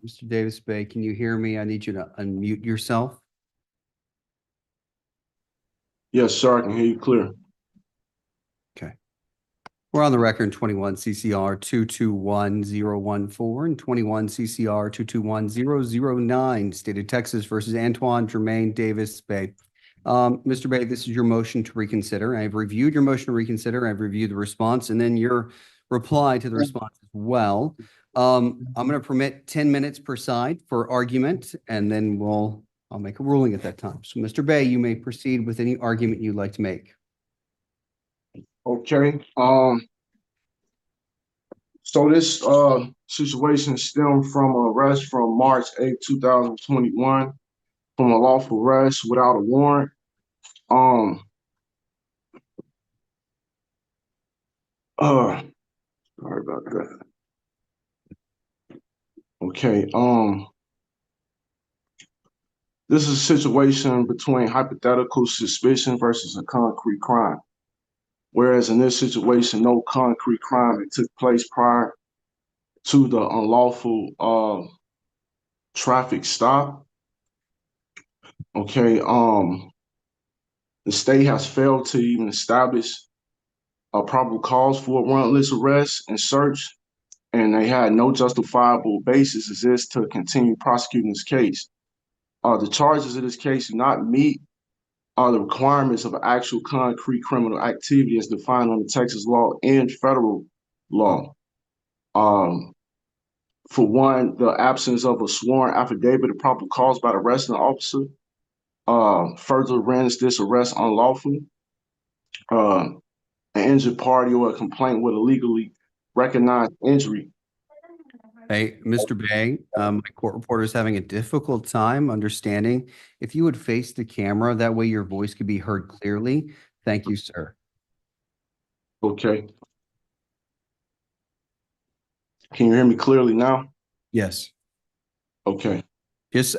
Mr. Davis Bay, can you hear me? I need you to unmute yourself. Yes, sir, I can hear you clear. Okay. We're on the record 21 CCR 221014 and 21 CCR 221009, State of Texas versus Antoine Jermaine Davis Bay. Mr. Bay, this is your motion to reconsider. I've reviewed your motion to reconsider. I've reviewed the response and then your reply to the response as well. I'm going to permit 10 minutes per side for argument, and then I'll make a ruling at that time. So, Mr. Bay, you may proceed with any argument you'd like to make. Okay. So this situation stemmed from an arrest from March 8, 2021, from a lawful arrest without a warrant. Sorry about that. Okay. This is a situation between hypothetical suspicion versus a concrete crime. Whereas in this situation, no concrete crime had took place prior to the unlawful traffic stop. Okay. The state has failed to even establish a probable cause for a warrantless arrest and search, and they had no justifiable basis exist to continue prosecuting this case. The charges of this case do not meet the requirements of actual concrete criminal activity as defined under Texas law and federal law. For one, the absence of a sworn affidavit of probable cause by the arresting officer further renders this arrest unlawful. An injured party or a complaint with a legally recognized injury. Hey, Mr. Bay, my court reporter is having a difficult time understanding. If you would face the camera, that way your voice could be heard clearly. Thank you, sir. Okay. Can you hear me clearly now? Yes. Okay. Just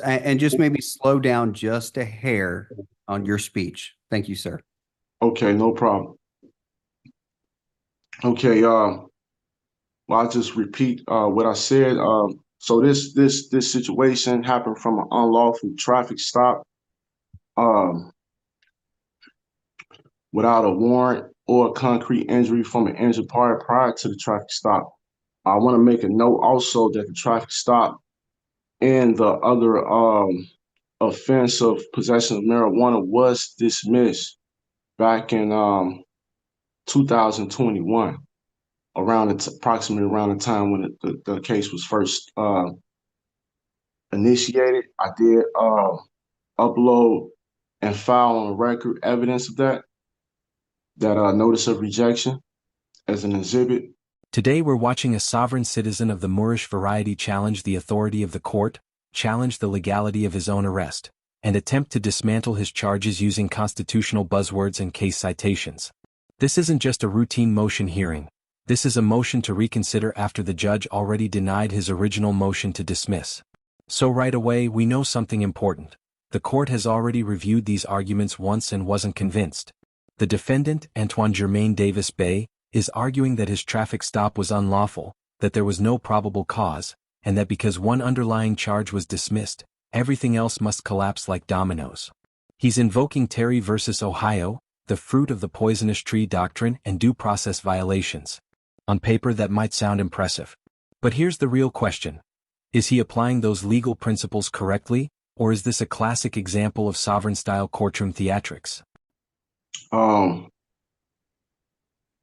maybe slow down just a hair on your speech. Thank you, sir. Okay, no problem. Okay, well, I'll just repeat what I said. So this situation happened from an unlawful traffic stop without a warrant or a concrete injury from an injured party prior to the traffic stop. I want to make a note also that the traffic stop and the other offense of possession of marijuana was dismissed back in 2021, approximately around the time when the case was first initiated. I did upload and file on record evidence of that notice of rejection as an exhibit. Today we're watching a sovereign citizen of the Moorish variety challenge the authority of the court, challenge the legality of his own arrest, and attempt to dismantle his charges using constitutional buzzwords and case citations. This isn't just a routine motion hearing. This is a motion to reconsider after the judge already denied his original motion to dismiss. So right away we know something important. The court has already reviewed these arguments once and wasn't convinced. The defendant, Antoine Jermaine Davis Bay, is arguing that his traffic stop was unlawful, that there was no probable cause, and that because one underlying charge was dismissed, everything else must collapse like dominoes. He's invoking Terry versus Ohio, the fruit of the poisonous tree doctrine and due process violations. On paper that might sound impressive. But here's the real question. Is he applying those legal principles correctly, or is this a classic example of sovereign-style courtroom theatrics?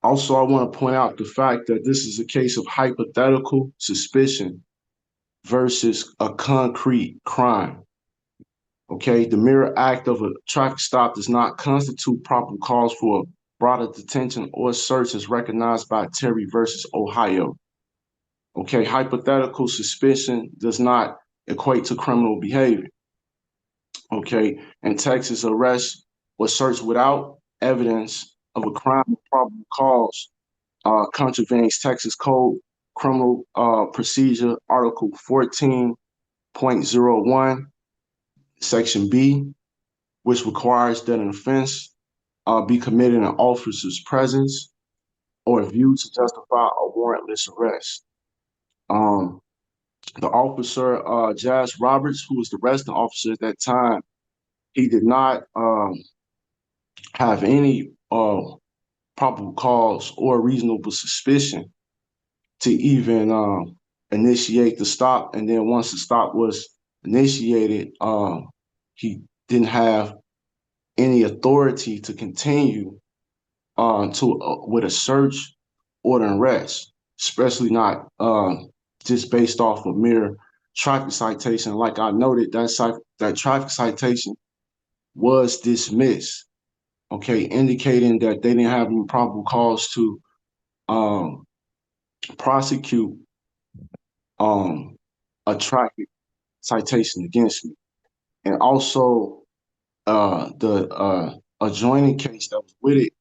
Also, I want to point out the fact that this is a case of hypothetical suspicion versus a concrete crime. Okay, the mere act of a traffic stop does not constitute probable cause for broader detention or search as recognized by Terry versus Ohio. Okay, hypothetical suspicion does not equate to criminal behavior. Okay, and Texas arrest or search without evidence of a crime of probable cause contravenes Texas Code Criminal Procedure Article 14.01, Section B, which requires that an offense be committed in an officer's presence or viewed to justify a warrantless arrest. The officer, Jazz Roberts, who was the arresting officer at that time, he did not have any probable cause or reasonable suspicion to even initiate the stop. And then once the stop was initiated, he didn't have any authority to continue with a search or an arrest, especially not just based off of mere traffic citation. Like I noted, that traffic citation was dismissed, okay, indicating that they didn't have any probable cause to prosecute a traffic citation against me. And also, the adjoining case that was with it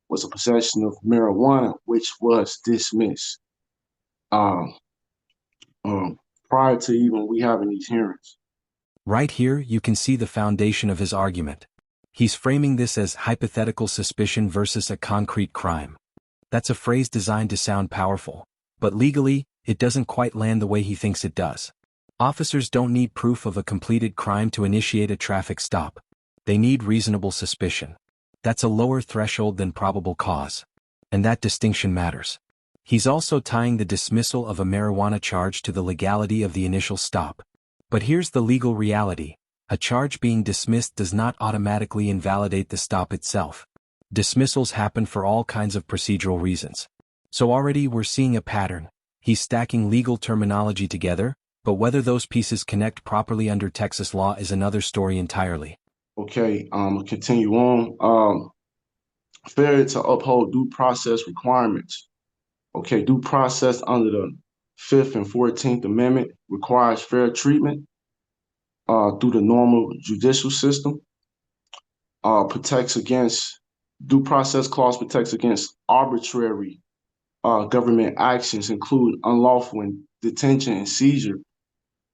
was a possession of marijuana, which was dismissed um, prior to even we having these hearings. Right here, you can see the foundation of his argument. He's framing this as hypothetical suspicion versus a concrete crime. That's a phrase designed to sound powerful, but legally, it doesn't quite land the way he thinks it does. Officers don't need proof of a completed crime to initiate a traffic stop. They need reasonable suspicion. That's a lower threshold than probable cause. And that distinction matters. He's also tying the dismissal of a marijuana charge to the legality of the initial stop. But here's the legal reality. A charge being dismissed does not automatically invalidate the stop itself. Dismissals happen for all kinds of procedural reasons. So already we're seeing a pattern. He's stacking legal terminology together, but whether those pieces connect properly under Texas law is another story entirely. Okay, continue on. Failure to uphold due process requirements. Okay, due process under the 5th and 14th Amendment requires fair treatment through the normal judicial system. Due process clause protects against arbitrary government actions, including unlawful detention and seizure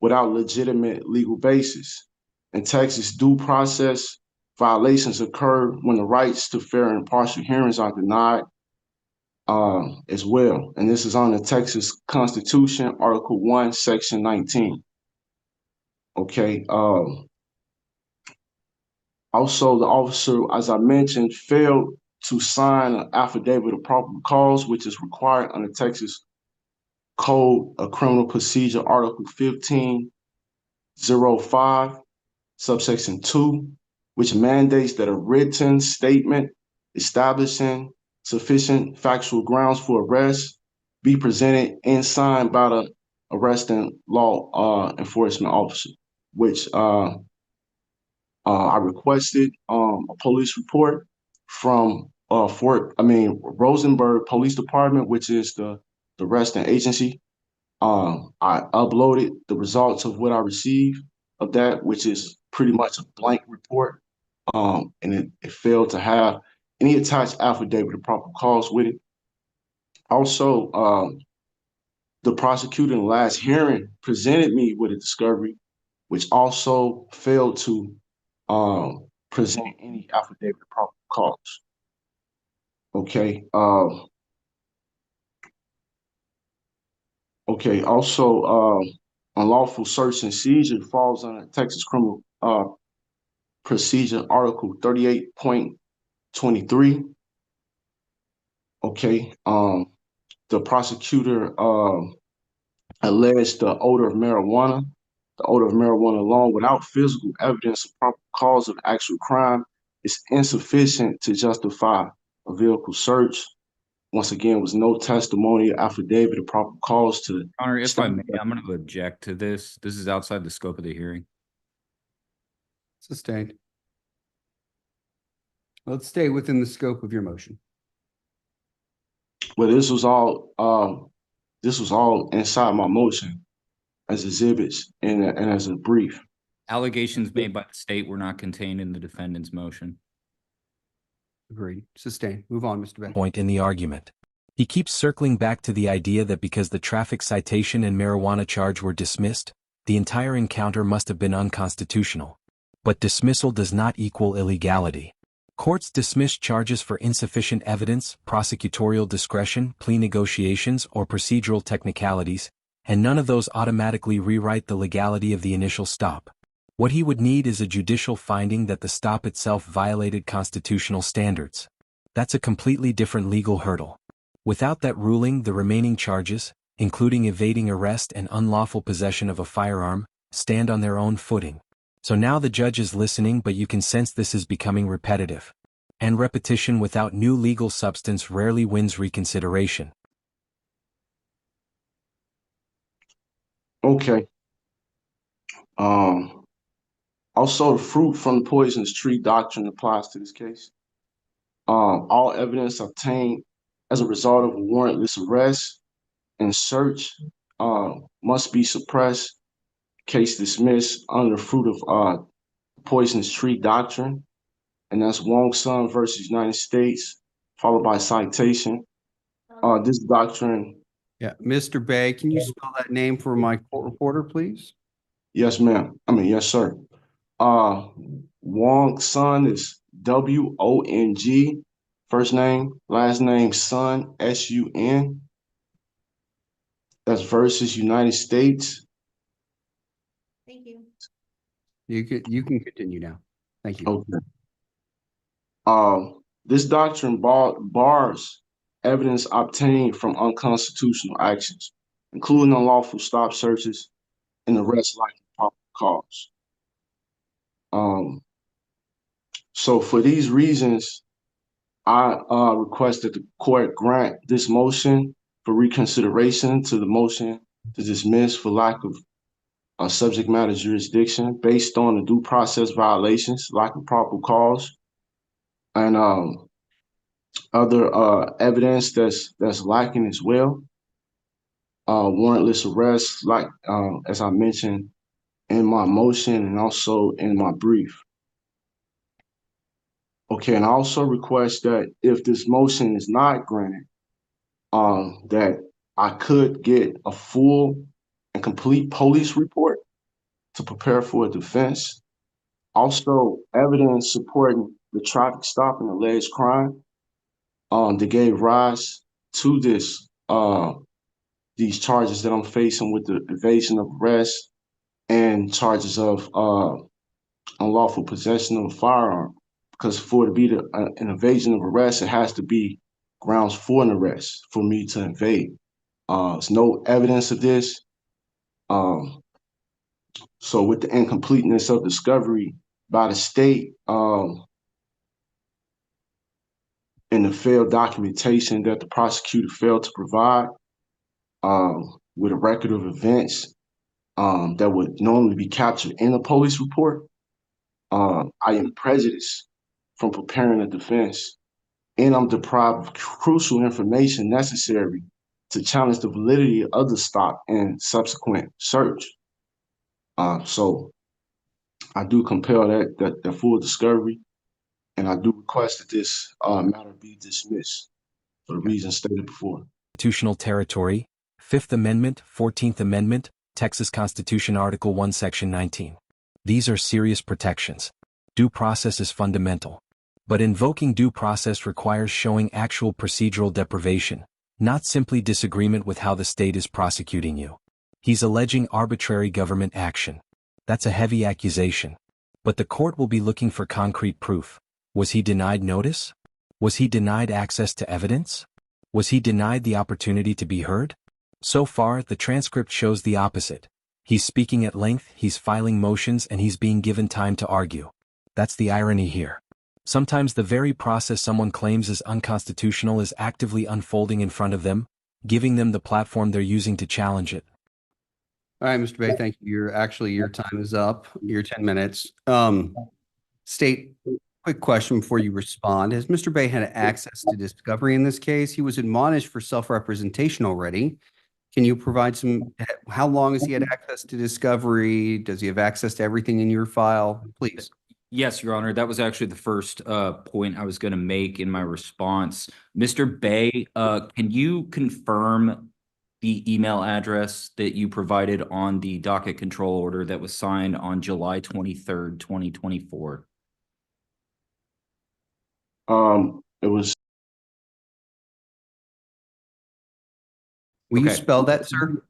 without legitimate legal basis. In Texas, due process violations occur when the rights to fair and impartial hearings are denied as well. And this is on the Texas Constitution, Article 1, Section 19. Okay. Also, the officer, as I mentioned, failed to sign an affidavit of probable cause, which is required under Texas Code of Criminal Procedure, Article 1505, subsection 2, which mandates that a written statement establishing sufficient factual grounds for arrest be presented and signed by the arresting law enforcement officer, which I requested a police report from Rosenberg Police Department, which is the arresting agency. I uploaded the results of what I received of that, which is pretty much a blank report. And it failed to have any attached affidavit of probable cause with it. Also, the prosecutor in the last hearing presented me with a discovery, which also failed to present any affidavit of probable cause. Okay. Okay. Also, unlawful search and seizure falls under Texas Criminal Procedure, Article 38.23. Okay. The prosecutor alleged the odor of marijuana. The odor of marijuana alone, without physical evidence of probable cause of actual crime, is insufficient to justify a vehicle search. Once again, was no testimony, affidavit, or probable cause to. Honor, if I may, I'm going to object to this. This is outside the scope of the hearing. Sustained. Let's stay within the scope of your motion. Well, this was all inside my motion as exhibits and as a brief. Allegations made by the state were not contained in the defendant's motion. Agreed. Sustained. Move on, Mr. Bay. Point in the argument. He keeps circling back to the idea that because the traffic citation and marijuana charge were dismissed, the entire encounter must have been unconstitutional. But dismissal does not equal illegality. Courts dismiss charges for insufficient evidence, prosecutorial discretion, plea negotiations, or procedural technicalities, and none of those automatically rewrite the legality of the initial stop. What he would need is a judicial finding that the stop itself violated constitutional standards. That's a completely different legal hurdle. Without that ruling, the remaining charges, including evading arrest and unlawful possession of a firearm, stand on their own footing. So now the judge is listening, but you can sense this is becoming repetitive. And repetition without new legal substance rarely wins reconsideration. Okay. Also, the fruit from the poisonous tree doctrine applies to this case. All evidence obtained as a result of a warrantless arrest and search must be suppressed, case dismissed under the fruit of poisonous tree doctrine. And that's Wong Sun versus United States, followed by citation. This doctrine, Yeah, Mr. Bay, can you spell that name for my court reporter, please? yes, ma'am. Yes, sir. Wong Sun is W-O-N-G, first name, last name Sun, S-U-N. That's versus United States. Thank you. You can continue now. Thank you. Okay. This doctrine bars evidence obtained from unconstitutional actions, including unlawful stop searches and arrests like proper cause. So for these reasons, I request that the court grant this motion for reconsideration to the motion to dismiss for lack of subject matter jurisdiction based on the due process violations, lack of proper cause, and other evidence that's lacking as well. Warrantless arrests, like as I mentioned in my motion and also in my brief. Okay, and I also request that if this motion is not granted, that I could get a full and complete police report to prepare for a defense. Also, evidence supporting the traffic stop and alleged crime that gave rise to these charges that I'm facing with the evasion of arrest and charges of unlawful possession of a firearm. Because for it to be an evasion of arrest, it has to be grounds for an arrest for me to invade. There's no evidence of this. So with the incompleteness of discovery by the state and the failed documentation that the prosecutor failed to provide with a record of events that would normally be captured in a police report, I am prejudiced from preparing a defense, and I'm deprived of crucial information necessary to challenge the validity of the stop and subsequent search. So I do compel that full discovery, and I do request that this matter be dismissed for the reasons stated before. Constitutional territory, 5th Amendment, 14th Amendment, Texas Constitution Article 1, Section 19. These are serious protections. Due process is fundamental. But invoking due process requires showing actual procedural deprivation, not simply disagreement with how the state is prosecuting you. He's alleging arbitrary government action. That's a heavy accusation. But the court will be looking for concrete proof. Was he denied notice? Was he denied access to evidence? Was he denied the opportunity to be heard? So far, the transcript shows the opposite. He's speaking at length, he's filing motions, and he's being given time to argue. That's the irony here. Sometimes the very process someone claims is unconstitutional is actively unfolding in front of them, giving them the platform they're using to challenge it. All right, Mr. Bay, thank you. Your time is up. Your 10 minutes. State, quick question before you respond. Has Mr. Bay had access to discovery in this case? He was admonished for self-representation already. Can you provide how long has he had access to discovery? Does he have access to everything in your file? Please. Yes, Your Honor. That was actually the first point I was going to make in my response. Mr. Bay, can you confirm the email address that you provided on the docket control order that was signed on July 23rd, 2024? It was. Will you Okay. spell that, sir?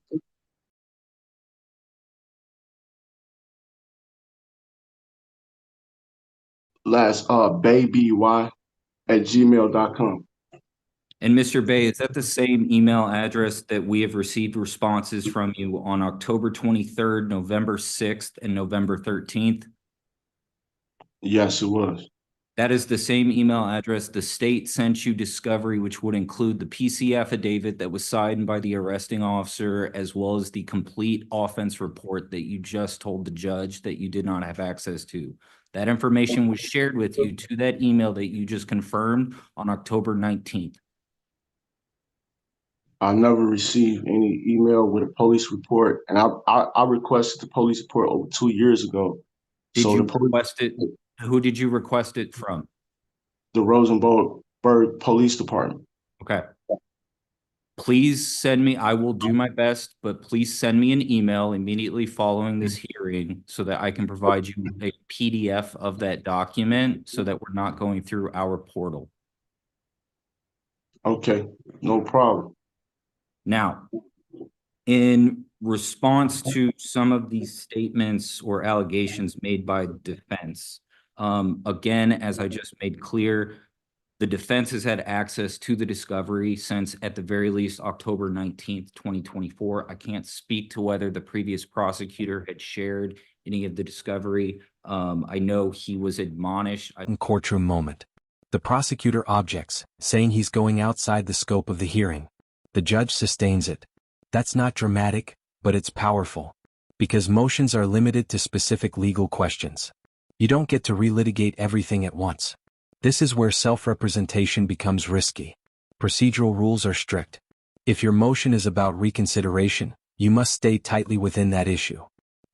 last bayby@gmail.com. And Mr. Bay, is that the same email address that we have received responses from you on October 23rd, November 6th, and November 13th? Yes, it was. That is the same email address the state sent you discovery, which would include the PC affidavit that was signed by the arresting officer, as well as the complete offense report that you just told the judge that you did not have access to. That information was shared with you to that email that you just confirmed on October 19th. I never received any email with a police report, and I requested the police report over 2 years ago. Did So you the police, request it? Who did you request it from? the Rosenberg Police Department. Okay. Please send me, I will do my best, but please send me an email immediately following this hearing so that I can provide you a PDF of that document so that we're not going through our portal. Okay, no problem. Now, in response to some of these statements or allegations made by the defense, again, as I just made clear, the defense has had access to the discovery since at the very least October 19th, 2024. I can't speak to whether the previous prosecutor had shared any of the discovery. I know he was admonished. Courtroom moment. The prosecutor objects, saying he's going outside the scope of the hearing. The judge sustains it. That's not dramatic, but it's powerful. Because motions are limited to specific legal questions. You don't get to relitigate everything at once. This is where self-representation becomes risky. Procedural rules are strict. If your motion is about reconsideration, you must stay tightly within that issue.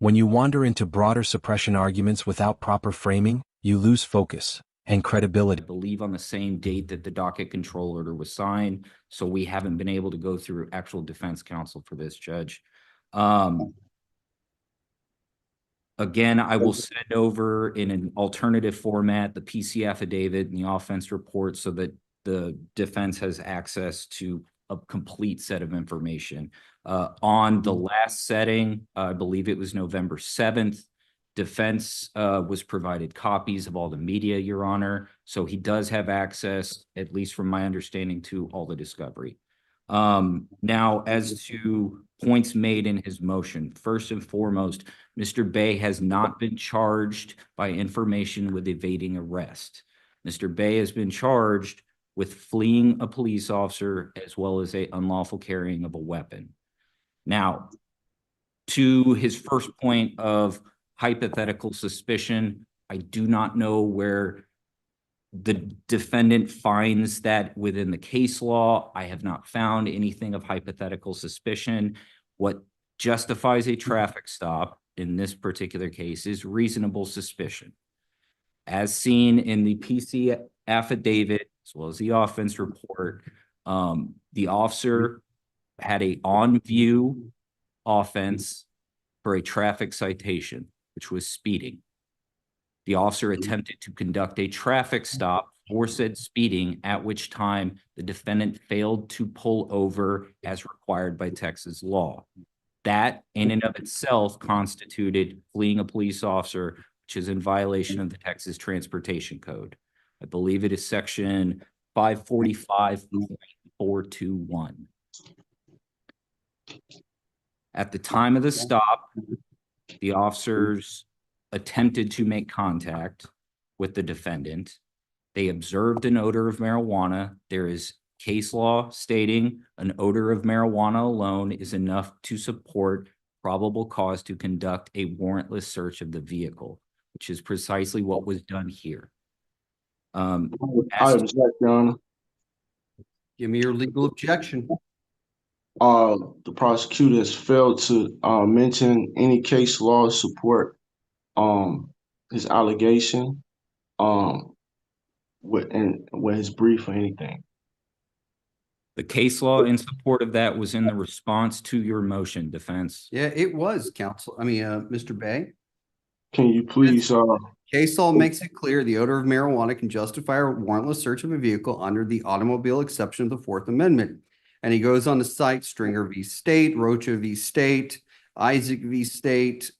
When you wander into broader suppression arguments without proper framing, you lose focus and credibility. I believe on the same date that the docket control order was signed, so we haven't been able to go through actual defense counsel for this, Judge. Again, I will send over in an alternative format the PC affidavit and the offense report so that the defense has access to a complete set of information. On the last setting, I believe it was November 7th, defense was provided copies of all the media, Your Honor. So he does have access, at least from my understanding, to all the discovery. Now, as to points made in his motion, first and foremost, Mr. Bay has not been charged by information with evading arrest. Mr. Bay has been charged with fleeing a police officer as well as a unlawful carrying of a weapon. Now, to his first point of hypothetical suspicion, I do not know where the defendant finds that within the case law. I have not found anything of hypothetical suspicion. What justifies a traffic stop in this particular case is reasonable suspicion. As seen in the PC affidavit, as well as the offense report, the officer had a on-view offense for a traffic citation, which was speeding. The officer attempted to conduct a traffic stop for said speeding, at which time the defendant failed to pull over as required by Texas law. That in and of itself constituted fleeing a police officer, which is in violation of the Texas Transportation Code. I believe it is section 545.421. At the time of the stop, the officers attempted to make contact with the defendant. They observed an odor of marijuana. There is case law stating an odor of marijuana alone is enough to support probable cause to conduct a warrantless search of the vehicle, which is precisely what was done here. I object, Your Honor. Give me your legal objection. The prosecutor has failed to mention any case law support his allegation with his brief or anything. The case law in support of that was in the response to your motion, defense. Yeah, it was, Mr. Bay. Can you please Case law makes it clear the odor of marijuana can justify a warrantless search of a vehicle under the automobile exception of the Fourth Amendment. And he goes on to cite Stringer v. State, Rocha v. State, Isaac v. State,